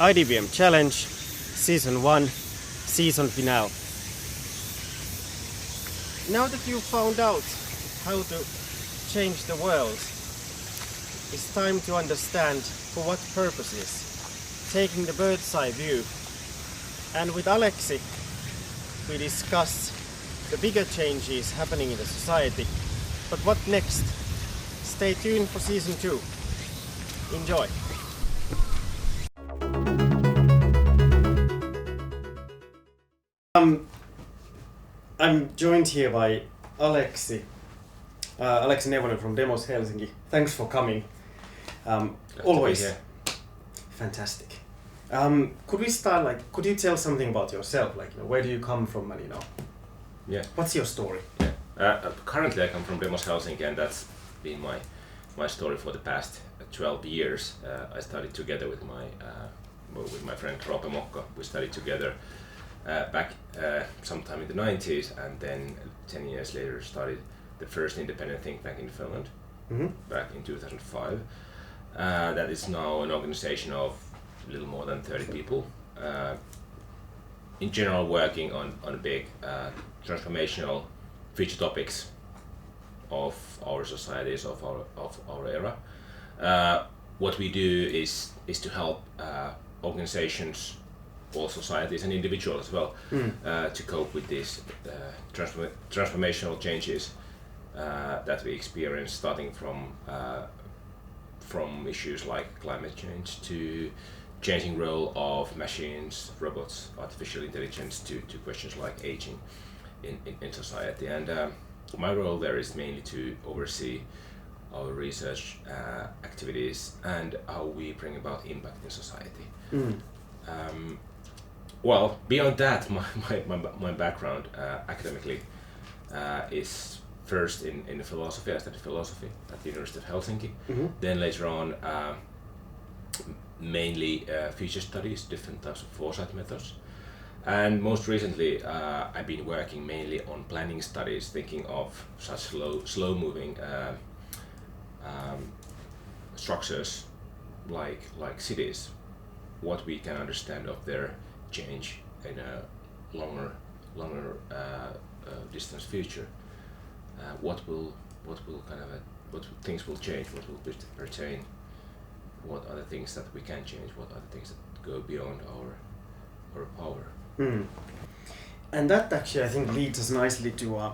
IDBM Challenge, Season 1, Season Finale. Now that you've found out how to change the world, it's time to understand for what purposes, taking the bird's eye view. And with Aleksi, we discuss the bigger changes happening in the society. But what next? Stay tuned for Season 2. Enjoy! I'm joined here by Aleksi. Aleksi Neuvonen from Demos Helsinki. Thanks for coming. Always fantastic. Could we start could you tell something about yourself? Where do you come from and Yeah. What's your story? Yeah. Currently I come from Demos Helsinki, and that's been my story for the past 12 years. I studied together with my friend Roope Mokka. We studied together back sometime in the 90s, and then 10 years later started the first independent think tank in Finland, back in 2005. That is now an organization of a little more than 30 people, in general working on big transformational future topics of our societies, of our era. What we do is to help organizations, all societies and individuals as well, to cope with these transformational changes that we experience, starting from issues like climate change to changing role of machines, robots, artificial intelligence, to questions like aging in society. And my role there is mainly to oversee our research activities and how we bring about impact in society. Well, beyond that, my background academically is first in philosophy. I studied philosophy at the University of Helsinki. Then later on, mainly future studies, different types of foresight methods. And most recently, I've been working mainly on planning studies, thinking of such slow-moving structures like cities, what we can understand of their change in a longer distance future. What things will change, what will pertain, what are the things that we can change, what are the things that go beyond our power. And that actually I think leads us nicely to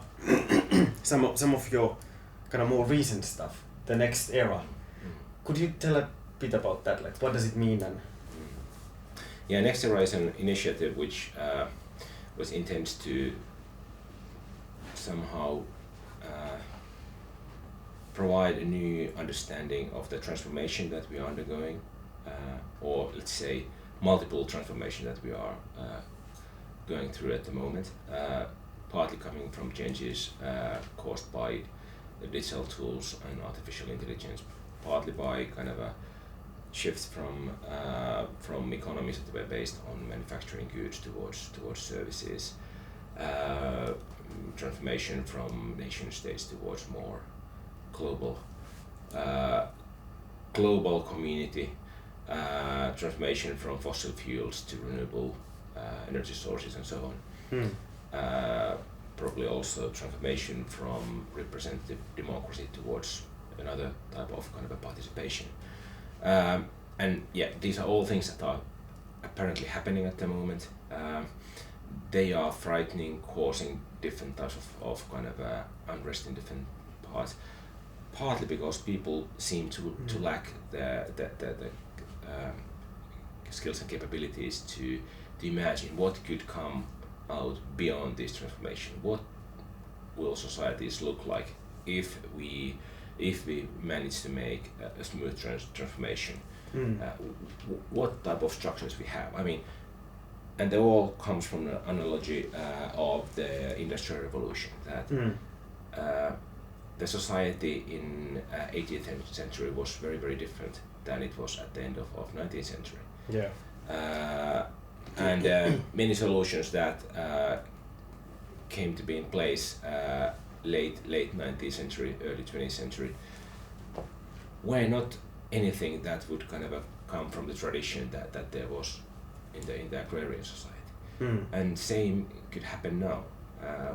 some of your kind of more recent stuff, the next era. Could you tell a bit about that? What does it mean? And yeah, Next Era is an initiative which was intended to somehow provide a new understanding of the transformation that we are undergoing, or let's say multiple transformation that we are going through at the moment, partly coming from changes caused by the digital tools and artificial intelligence, partly by kind of a shift from economies that were based on manufacturing goods towards services, transformation from nation states towards more global community, transformation from fossil fuels to renewable energy sources and so on. Probably also transformation from representative democracy towards another type of kind of a participation. And yeah, these are all things that are apparently happening at the moment. They are frightening, causing different types of kind of unrest in different parts. Partly because people seem to lack the skills and capabilities to imagine what could come out beyond this transformation. What will societies look like if we manage to make a smooth transformation? What type of structures we have? I mean, and they all comes from the analogy of the Industrial Revolution, that the society in 18th century was very, very different than it was at the end of 19th century. Yeah. And many solutions that came to be in place late 19th century, early 20th century were not anything that would kind of come from the tradition that there was in the agrarian society. And same could happen now.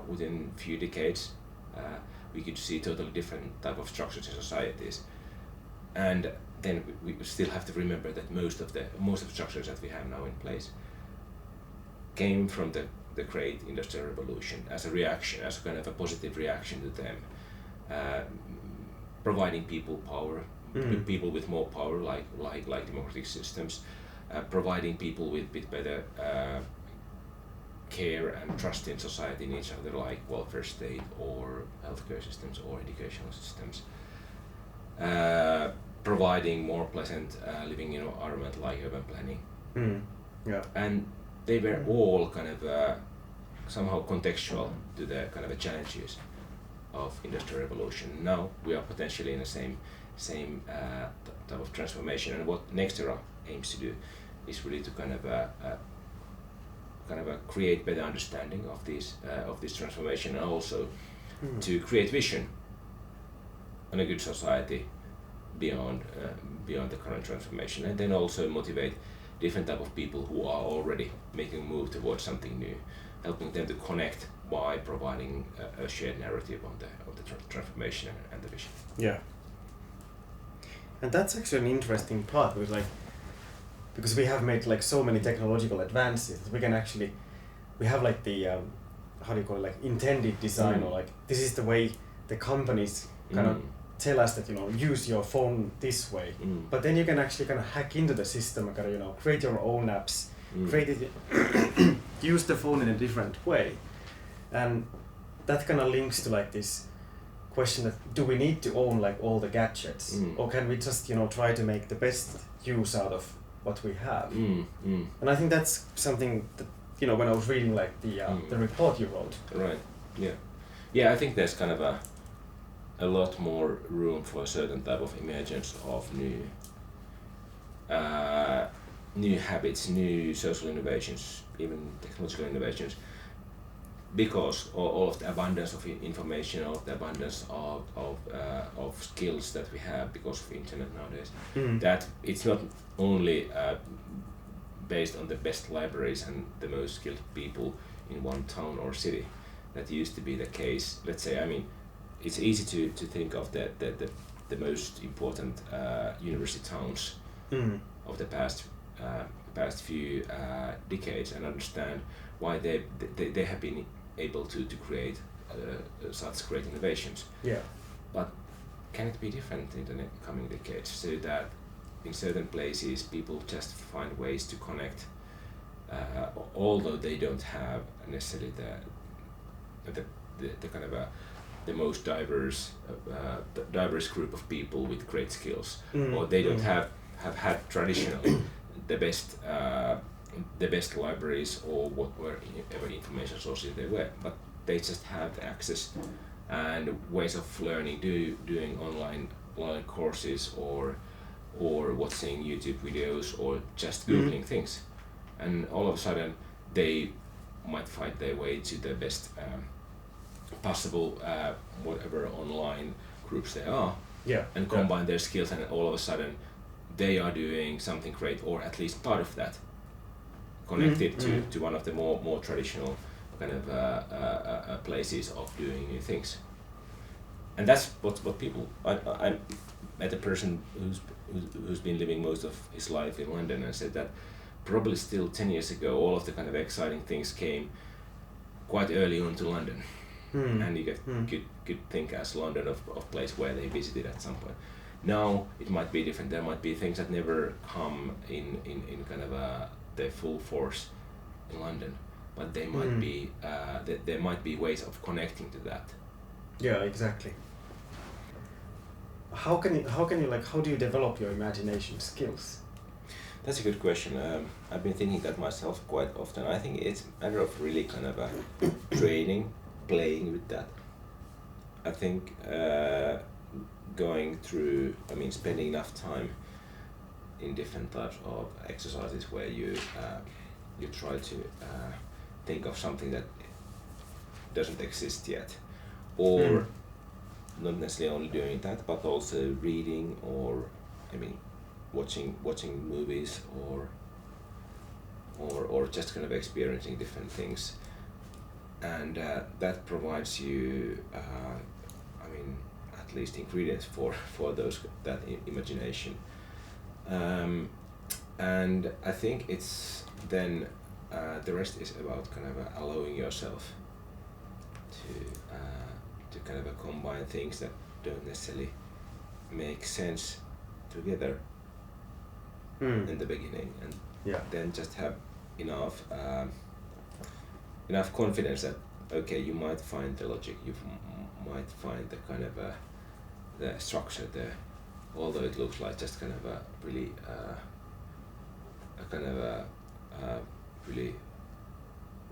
Within few decades, we could see totally different type of structures in societies, and then we still have to remember that most of the structures that we have now in place came from the great industrial revolution as a reaction, as a kind of a positive reaction to them, providing people power, people with more power, like democratic systems, providing people with better care and trust in society in each other, like welfare state or healthcare systems or educational systems, providing more pleasant living environment like urban planning. And they were all kind of somehow contextual to the kind of challenges of industrial revolution. Now we are potentially in the same type of transformation, and what Nextera aims to do is really to kind of create better understanding of this transformation, and also to create vision on a good society beyond the current transformation, and then also motivate different type of people who are already making a move towards something new, helping them to connect by providing a shared narrative of the transformation and the vision. Yeah. And that's actually an interesting part, because we have made like so many technological advances, we have like the how do you call it, like intended design, or like this is the way the companies kind of tell us that use your phone this way, but then you can actually kind of hack into the system and kind of create your own apps, use the phone in a different way, and that kind of links to like this question that do we need to own like all the gadgets, or can we just try to make the best use out of what we have? And I think that's something that when I was reading like the report you wrote. Right. Yeah. I think there's kind of a lot more room for a certain type of emergence of new habits, new social innovations, even technological innovations, because all of the abundance of information, all of the abundance of skills that we have because of internet nowadays, that it's not only based on the best libraries and the most skilled people in one town or city. That used to be the case. Let's say, it's easy to think of the most important university towns of the past few decades, and understand why they have been able to create such great innovations. Yeah. But can it be different in the coming decades, so that in certain places people just find ways to connect, although they don't have necessarily the kind of the most diverse group of people with great skills, or they don't have had traditionally the best libraries or whatever information sources they were, but they just have access and ways of learning, doing online courses or watching YouTube videos or just Googling things, and all of a sudden they might find their way to the best possible whatever online groups they are, and combine their skills, and all of a sudden they are doing something great, or at least part of that connected to one of the more traditional kind of places of doing new things. And that's what people. I met a person who's been living most of his life in London, and said that probably still 10 years ago all of the kind of exciting things came quite early on to London, and you could think as London of place where they visited at some point. Now it might be different. There might be things that never come in kind of their full force in London, but they might be there might be ways of connecting to that. Yeah, exactly. How do you develop your imagination skills? That's a good question. I've been thinking that myself quite often. I think it's a matter of really kind of training, playing with that. I think going through, spending enough time in different types of exercises where you try to think of something that doesn't exist yet, or not necessarily only doing that, but also reading, or watching movies or just kind of experiencing different things, and that provides you I mean at least ingredients for that imagination, and I think it's then the rest is about kind of allowing yourself to kind of combine things that don't necessarily make sense together in the beginning, and then just have enough confidence that okay, you might find the logic, you might find the kind of the structure there, although it looks like just kind of a really a kind of a really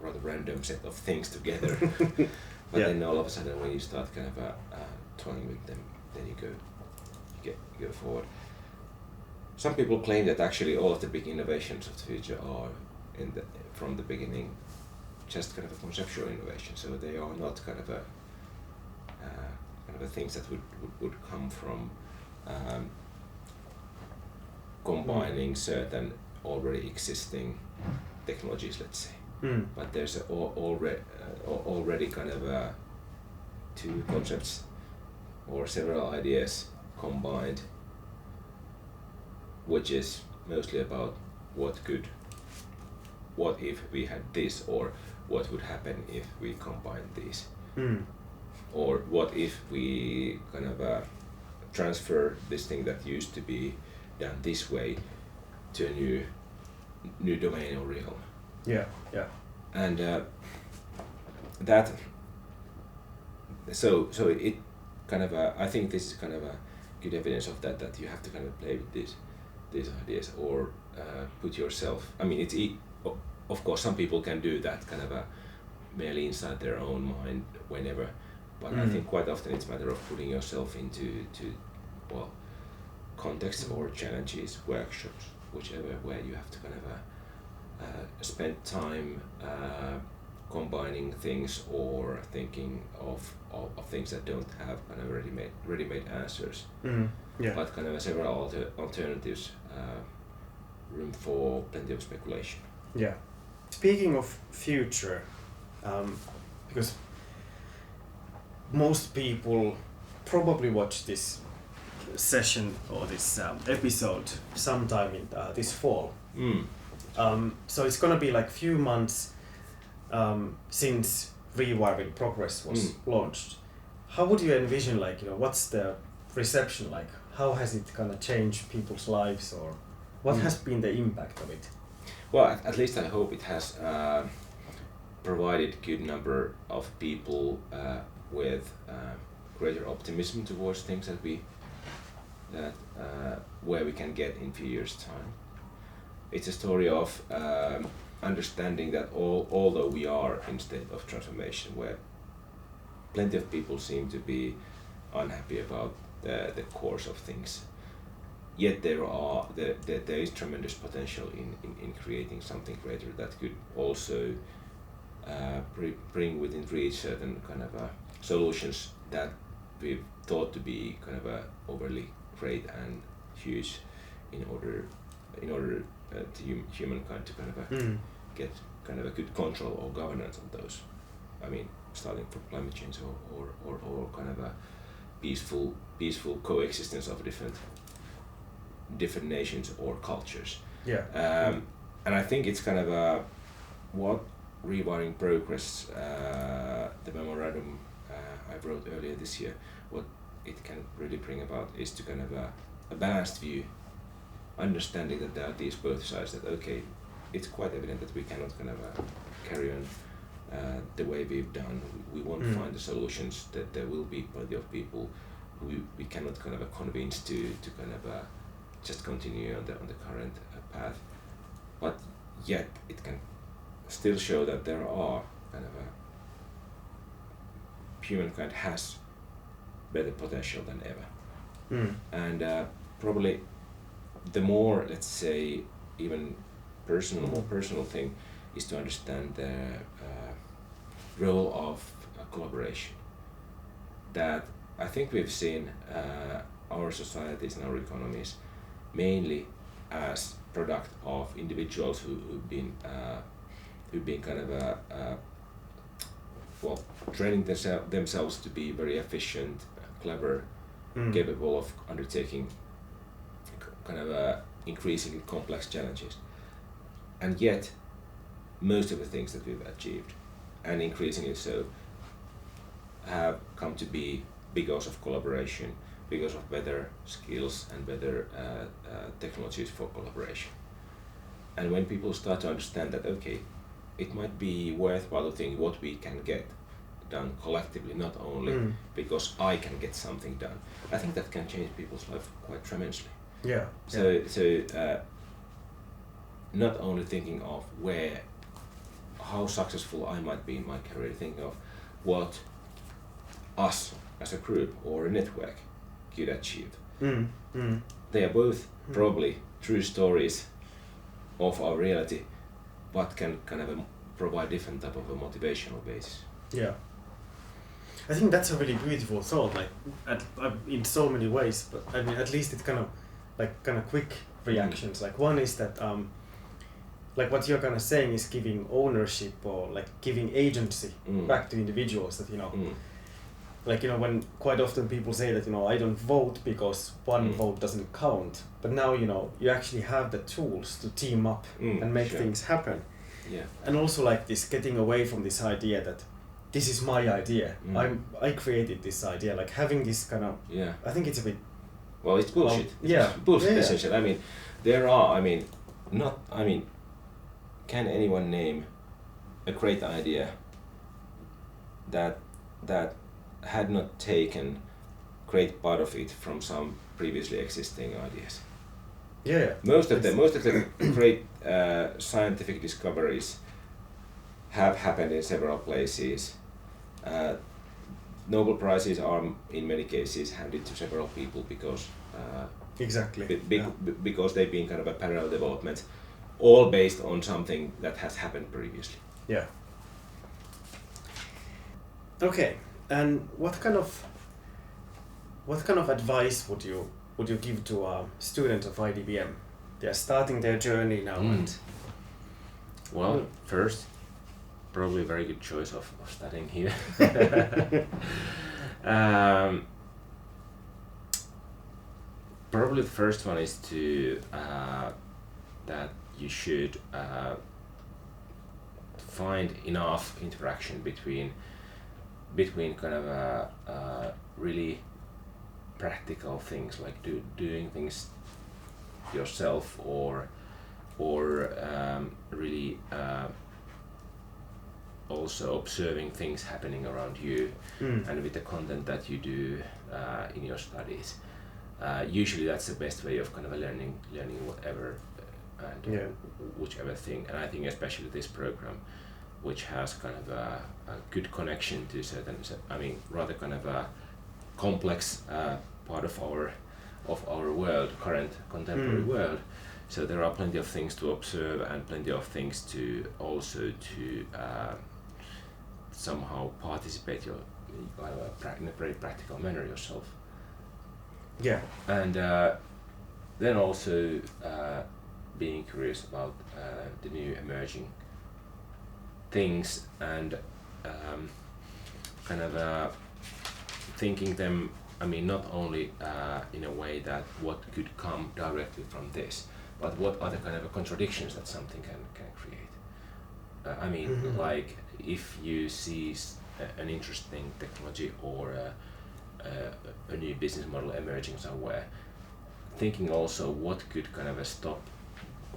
rather random set of things together. But then all of a sudden when you start kind of toying with them, then you go forward. Some people claim that actually all of the big innovations of the future are from the beginning just kind of a conceptual innovation, so they are not kind of a things that would come from combining certain already existing technologies, let's say. But there's already kind of two concepts or several ideas combined, which is mostly about what if we had this, or what would happen if we combined these, or what if we kind of transfer this thing that used to be done this way to a new domain or realm. And that so it kind of I think this is kind of a good evidence of that you have to kind of play with these ideas, or put yourself, I mean, of course some people can do that kind of merely inside their own mind whenever, but I think quite often it's a matter of putting yourself into contexts or challenges, workshops, whichever, where you have to kind of spend time combining things or thinking of things that don't have kind of ready-made answers, but kind of several alternatives, room for plenty of speculation. Speaking of future, because most people probably watch this session or this episode sometime in this fall. So it's gonna be like few months since Rewiring Progress was launched. How would you envision, like, what's the reception like? How has it kind of changed people's lives, or what has been the impact of it? Well, at least I hope it has provided good number of people with greater optimism towards things where we can get in few years' time. It's a story of understanding that although we are in a state of transformation where plenty of people seem to be unhappy about the course of things, yet there is tremendous potential in creating something greater that could also bring within reach certain kind of solutions that we've thought to be kind of overly great and huge in order to humankind to kind of get kind of a good control or governance on those. I mean, starting from climate change or kind of a peaceful coexistence of different nations or cultures. And I think it's kind of what Rewiring Progress, the memorandum I wrote earlier this year, what it can really bring about is to kind of a balanced view, understanding that there are these both sides, that okay, it's quite evident that we cannot kind of carry on the way we've done. We won't find the solutions, that there will be plenty of people who we cannot kind of convince to kind of just continue on the current path, but yet it can still show that there are kind of humankind has better potential than ever. And probably the more, let's say, even more personal thing is to understand the role of collaboration. That I think we've seen our societies and our economies mainly as product of individuals who've been kind of training themselves to be very efficient, clever, capable of undertaking kind of increasingly complex challenges. And yet, most of the things that we've achieved, and increasingly so, have come to be because of collaboration, because of better skills and better technologies for collaboration. And when people start to understand that, okay, it might be worthwhile to think what we can get done collectively, not only because I can get something done. I think that can change people's life quite tremendously. Yeah. So not only thinking of how successful I might be in my career, thinking of what us as a group or a network could achieve. They are both probably true stories of our reality, but can kind of provide different type of a motivational basis. Yeah. I think that's a really beautiful thought, like in so many ways, but I mean at least it's kind of quick reactions. Like one is that like what you're kind of saying is giving ownership or like giving agency back to individuals, that like when quite often people say that I don't vote because one vote doesn't count, but now you actually have the tools to team up and make things happen. Yeah. And also like this getting away from this idea that this is my idea, I created this idea, like having this kind of I think it's a bit it's bullshit. Yeah. It's bullshit, Yeah. essentially. I mean can anyone name a great idea that had not taken great part of it from some previously existing ideas? Yeah. Most of the great scientific discoveries have happened in several places. Nobel Prizes are in many cases handed to several people because exactly. Because they've been kind of a parallel development, all based on something that has happened previously. Yeah. Okay, and what kind of advice would you give to students of IDBM? They are starting their journey now, and first, probably a very good choice of studying here. Probably the first one is to that you should find enough interaction between kind of really practical things, like doing things yourself, or really also observing things happening around you, and with the content that you do in your studies. Usually that's the best way of kind of learning whatever and whichever thing. And I think especially this program, which has kind of a good connection to rather kind of a complex part of our world, current contemporary world. So there are plenty of things to observe and plenty of things to also to somehow participate in a very practical manner yourself. Yeah. And then also being curious about the new emerging things, and kind of thinking them, not only in a way that what could come directly from this, but what other kind of contradictions that something can create. Like if you see an interesting technology or a new business model emerging somewhere, thinking also what could kind of stop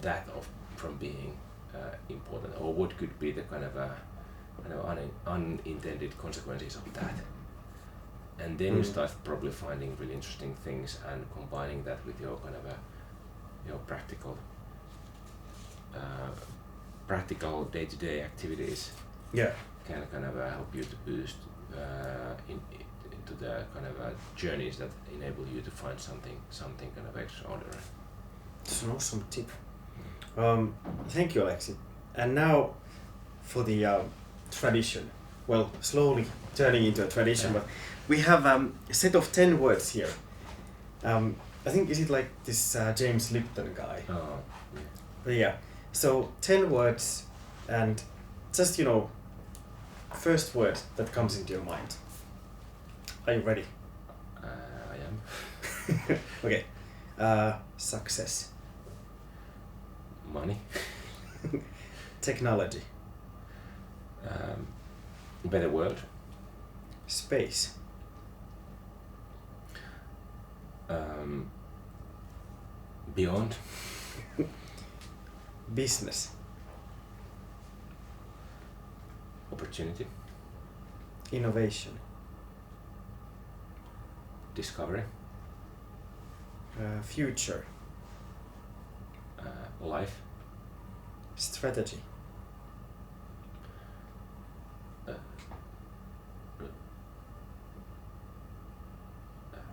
that from being important, or what could be the kind of unintended consequences of that. And then you start probably finding really interesting things and combining that with your kind of your practical day-to-day activities. Yeah. Can kind of help you to boost into the kind of journeys that enable you to find something kind of extraordinary. That's an awesome tip. Thank you, Aleksi. And now for the tradition. Well, slowly turning into a tradition, but we have a set of 10 words here. I think, is it like this James Lipton guy? Oh, yeah. But yeah, so 10 words and just, first word that comes into your mind. Are you ready? I am. Okay. Success. Money. Technology. Better world. Space. Beyond. Business. Opportunity. Innovation. Discovery. Future. Life. Strategy.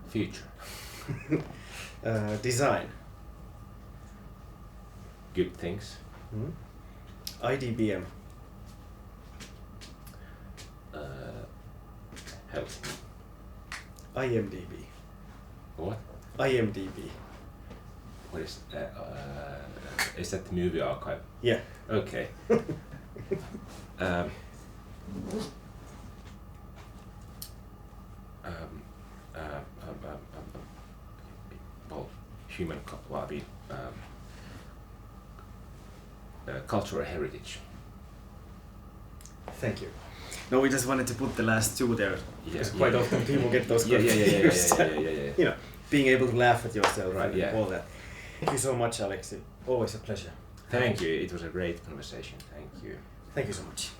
Future. Design. Good things. IDBM. Health. IMDB. What? IMDB. What is that the movie archive? Yeah. Okay. Well, cultural heritage. Thank you. No, we just wanted to put the last two there because quite yeah. often people get those Yeah. confused. Being able to laugh at yourself, Right, and yeah. all that. Thank you so much, Aleksi. Always a pleasure. Thank you. It was a great conversation. Thank you. Thank you so much.